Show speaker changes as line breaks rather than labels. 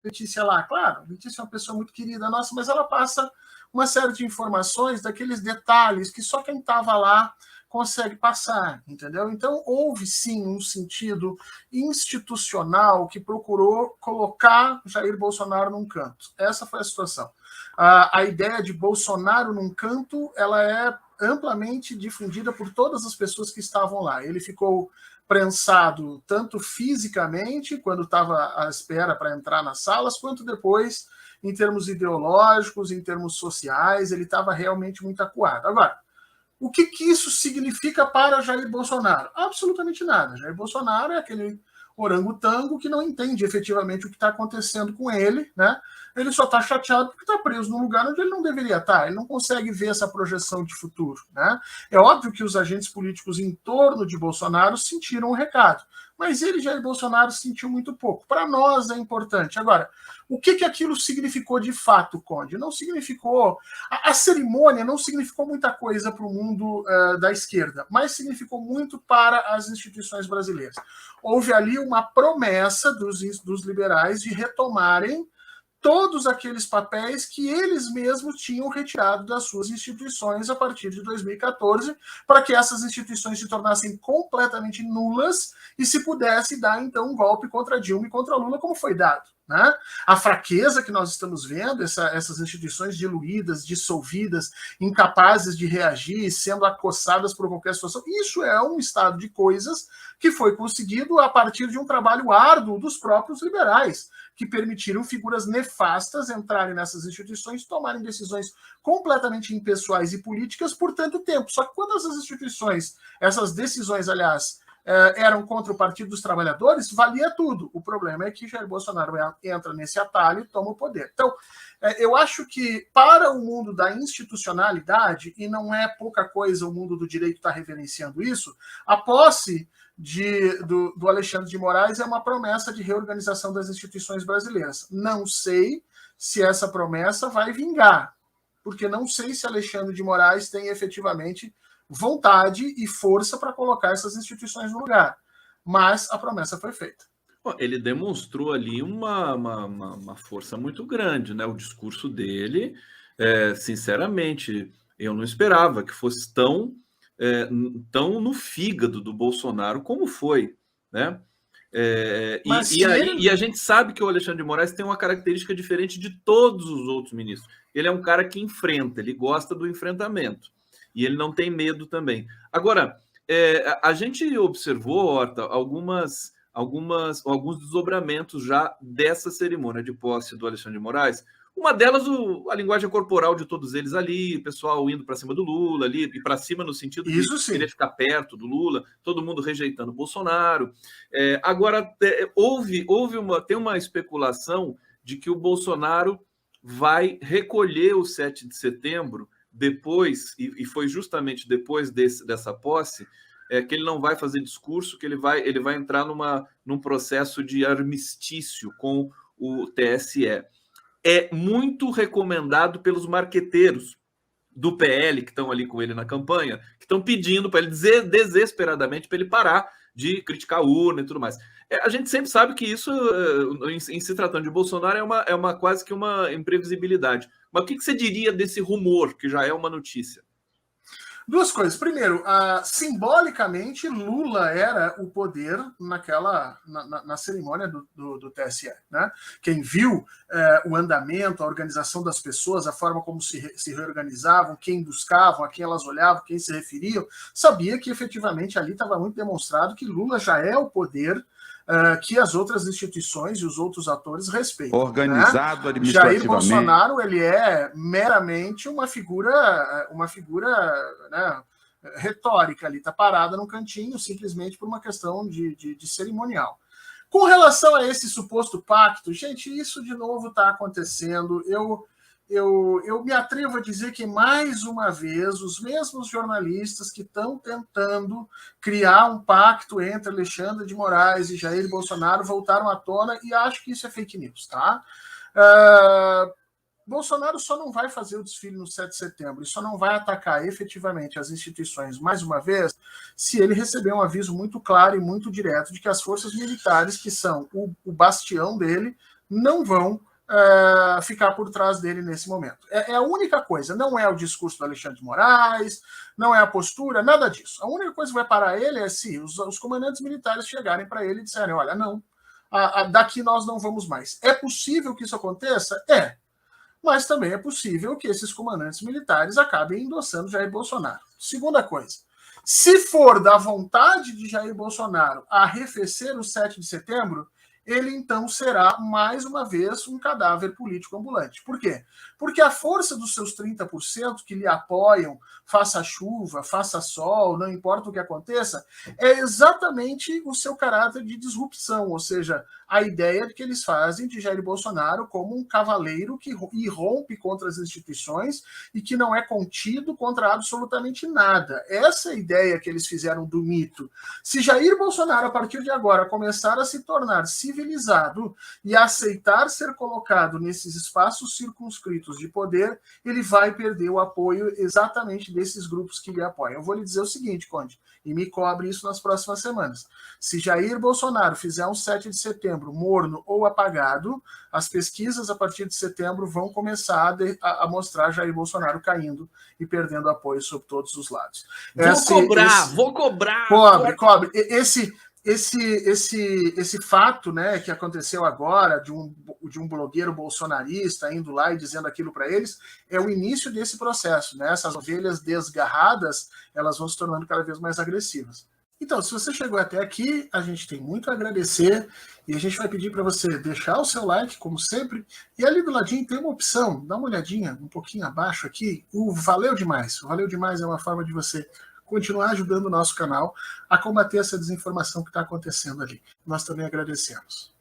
Letícia lá, claro, Letícia é uma pessoa muito querida nossa, mas ela passa uma série de informações, daqueles detalhes que só quem estava lá consegue passar, entendeu? Então, houve sim um sentido institucional que procurou colocar Jair Bolsonaro num canto. Essa foi a situação. A ideia de Bolsonaro num canto, ela é amplamente difundida por todas as pessoas que estavam lá. Ele ficou prensado tanto fisicamente, quando estava à espera para entrar nas salas, quanto depois, em termos ideológicos, em termos sociais, ele estava realmente muito acuado. Agora, o que isso significa para Jair Bolsonaro? Absolutamente nada. Jair Bolsonaro é aquele orangotango que não entende efetivamente o que está acontecendo com ele, né? Ele só está chateado porque está preso num lugar onde ele não deveria estar. Ele não consegue ver essa projeção de futuro, né? É óbvio que os agentes políticos em torno de Bolsonaro sentiram o recado, mas ele, Jair Bolsonaro, sentiu muito pouco. Para nós é importante. Agora, o que aquilo significou de fato, Conde? Não significou... A cerimônia não significou muita coisa para o mundo da esquerda, mas significou muito para as instituições brasileiras. Houve ali uma promessa dos liberais de retomarem todos aqueles papéis que eles mesmos tinham retirado das suas instituições a partir de 2014, para que essas instituições se tornassem completamente nulas e se pudesse dar, então, um golpe contra Dilma e contra Lula, como foi dado. Né? A fraqueza que nós estamos vendo, essas instituições diluídas, dissolvidas, incapazes de reagir, sendo acossadas por qualquer situação, isso é um estado de coisas que foi conseguido a partir de um trabalho árduo dos próprios liberais, que permitiram figuras nefastas entrarem nessas instituições e tomarem decisões completamente impessoais e políticas por tanto tempo. Só que quando essas instituições, essas decisões, aliás, eram contra o Partido dos Trabalhadores, valia tudo. O problema é que Jair Bolsonaro entra nesse atalho e toma o poder. Então, eu acho que para o mundo da institucionalidade, e não é pouca coisa o mundo do direito está reverenciando isso, a posse do Alexandre de Moraes é uma promessa de reorganização das instituições brasileiras. Não sei se essa promessa vai vingar, porque não sei se Alexandre de Moraes tem efetivamente vontade e força para colocar essas instituições no lugar. Mas a promessa foi feita.
Ele demonstrou ali uma força muito grande, né? O discurso dele, sinceramente, eu não esperava que fosse tão no fígado do Bolsonaro como foi, né? E a gente sabe que o Alexandre de Moraes tem uma característica diferente de todos os outros ministros. Ele é um cara que enfrenta, ele gosta do enfrentamento. E ele não tem medo também. Agora, a gente observou, Horta, alguns desdobramentos já dessa cerimônia de posse do Alexandre de Moraes. Uma delas, a linguagem corporal de todos eles ali, o pessoal indo para cima do Lula, ali, e para cima no sentido de querer ficar perto do Lula, todo mundo rejeitando o Bolsonaro. Agora, tem uma especulação de que o Bolsonaro vai recolher o 7 de setembro depois, e foi justamente depois dessa posse, que ele não vai fazer discurso, que ele vai entrar num processo de armistício com o TSE. É muito recomendado pelos marqueteiros do PL, que estão ali com ele na campanha, que estão pedindo para ele dizer desesperadamente para ele parar de criticar a urna e tudo mais. A gente sempre sabe que isso, em se tratando de Bolsonaro, é uma quase que uma imprevisibilidade. Mas o que você diria desse rumor, que já é uma notícia?
Duas coisas. Primeiro, simbolicamente, Lula era o poder na cerimônia do TSE. Né? Quem viu o andamento, a organização das pessoas, a forma como se reorganizavam, quem buscavam, a quem elas olhavam, quem se referiam, sabia que efetivamente ali estava muito demonstrado que Lula já é o poder que as outras instituições e os outros atores respeitam.
Organizado,
né?
administrativamente.
Jair Bolsonaro, ele é meramente uma figura né, retórica ali, está parada no cantinho simplesmente por uma questão de cerimonial. Com relação a esse suposto pacto, gente, isso de novo está acontecendo. Eu me atrevo a dizer que, mais uma vez, os mesmos jornalistas que estão tentando criar um pacto entre Alexandre de Moraes e Jair Bolsonaro voltaram à tona, e acho que isso é fake news, tá? Bolsonaro só não vai fazer o desfile no 7 de setembro e só não vai atacar efetivamente as instituições, mais uma vez, se ele receber um aviso muito claro e muito direto de que as forças militares, que são o bastião dele, não vão ficar por trás dele nesse momento. É a única coisa, não é o discurso do Alexandre de Moraes, não é a postura, nada disso. A única coisa que vai parar ele é se os comandantes militares chegarem para ele e disserem, olha, não, daqui nós não vamos mais. É possível que isso aconteça? É. Mas também é possível que esses comandantes militares acabem endossando Jair Bolsonaro. Segunda coisa, se for da vontade de Jair Bolsonaro arrefecer o 7 de setembro, ele então será, mais uma vez, um cadáver político ambulante. Por quê? Porque a força dos seus 30% que lhe apoiam, faça chuva, faça sol, não importa o que aconteça, é exatamente o seu caráter de disrupção, ou seja, a ideia de que eles fazem de Jair Bolsonaro como um cavaleiro que irrompe contra as instituições e que não é contido contra absolutamente nada. Essa é a ideia que eles fizeram do mito. Se Jair Bolsonaro, a partir de agora, começar a se tornar civilizado e aceitar ser colocado nesses espaços circunscritos de poder, ele vai perder o apoio exatamente desses grupos que lhe apoiam. Eu vou lhe dizer o seguinte, Conde, e me cobre isso nas próximas semanas. Se Jair Bolsonaro fizer um 7 de setembro morno ou apagado, as pesquisas a partir de setembro vão começar a mostrar Jair Bolsonaro caindo e perdendo apoio sobre todos os lados.
Vou cobrar!
Cobre. Esse fato, né, que aconteceu agora de um blogueiro bolsonarista indo lá e dizendo aquilo para eles, é o início desse processo, né? Essas ovelhas desgarradas, elas vão se tornando cada vez mais agressivas. Então, se você chegou até aqui, a gente tem muito a agradecer e a gente vai pedir para você deixar o seu like, como sempre, e ali do ladinho tem uma opção, dá uma olhadinha um pouquinho abaixo aqui, o Valeu Demais. O Valeu Demais é uma forma de você continuar ajudando o nosso canal a combater essa desinformação que está acontecendo ali. Nós também agradecemos.